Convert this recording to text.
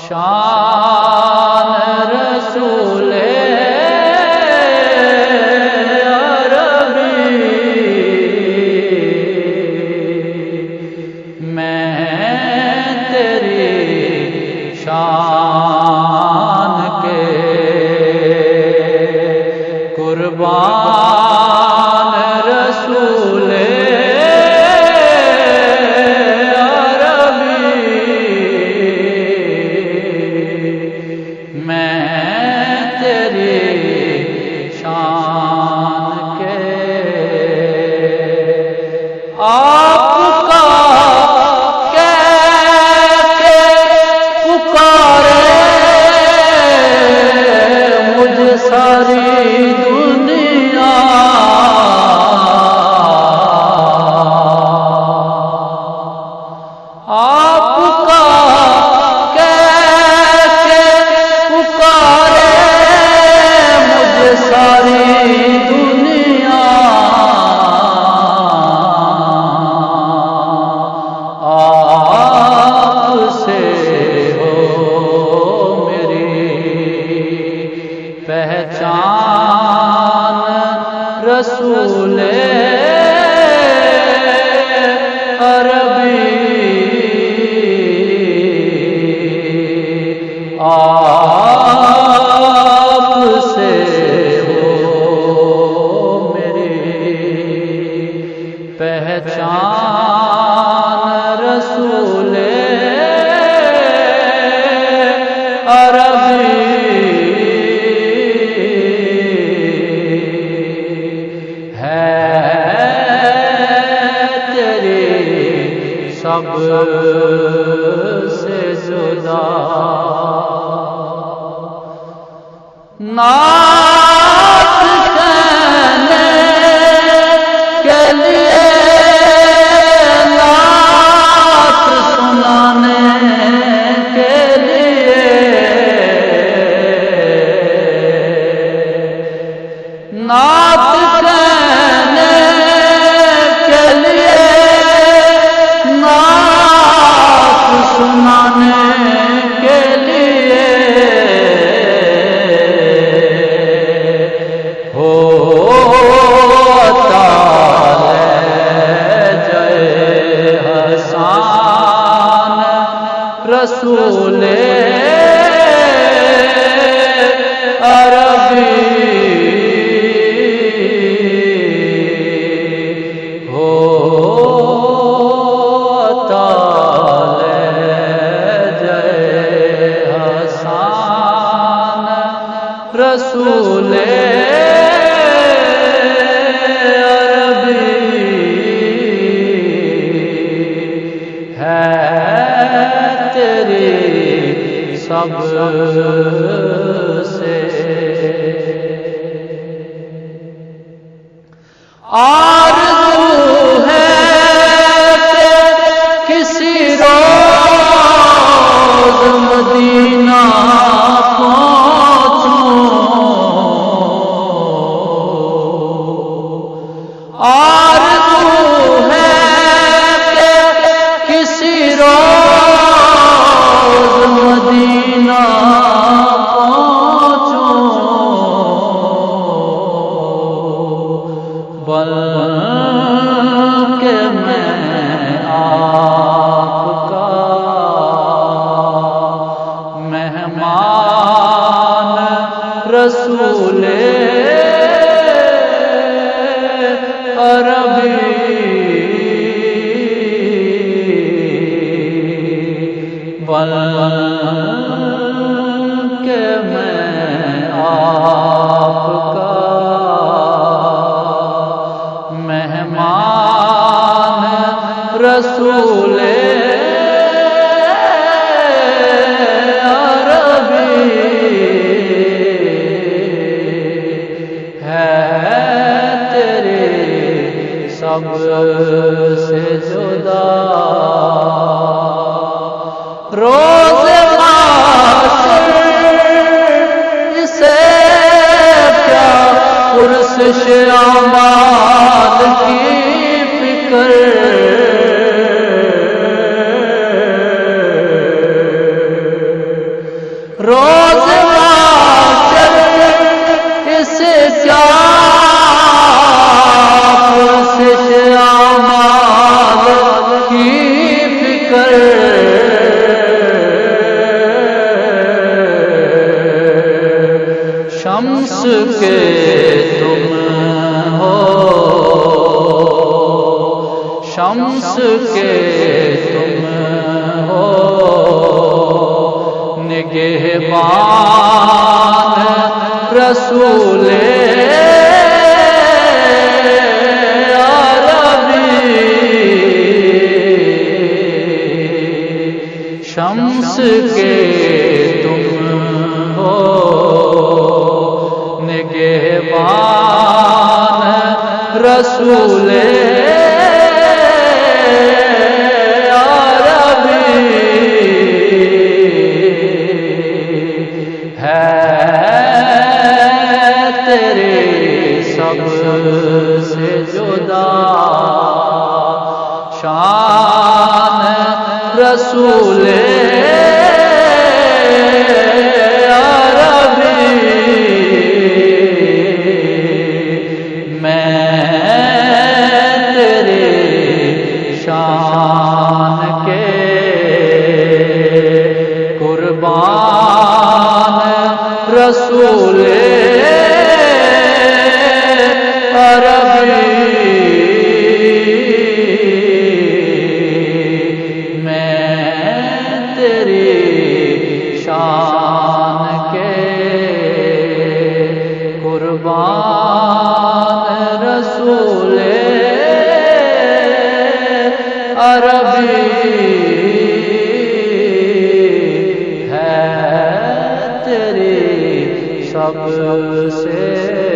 شان رسول عربی میں تیری شان کے قربان رسول پہچان رسول عربی آپ سے ہو میری پہچان رسول عربی سب سے جدا نعت کہنے کے لیے نعت سنانے کے لیے نعت کہنے کے لیے سنانے کے لیے ہوتا ہے جے حسان رسول عربی رسول عربی ہے تیری سب سے آرزو ہے کہ کسی روز مدینہ آرزو ہے کہ کسی روز مدینہ پہنچوں بلکہ میں آپ کا مہمان رسول عربی بلکہ میں آپ کا مہمان رسول عربی ہے تیرے سب سے جدا روز محشر اسے کیا پرسش اعمال کی فکر روز محشر اسے کیا پرسش اعمال کی فکر شمس کے تم ہو شمس کے تم ہو نگہبان رسول عربی شمس کے تم ہو نگہبان رسول عربی ہے تیرے سب سے جدا شان رسول شان کے قربان رسول عربی میں تیری شان کے قربان رسول عربی ہے تیری سب سے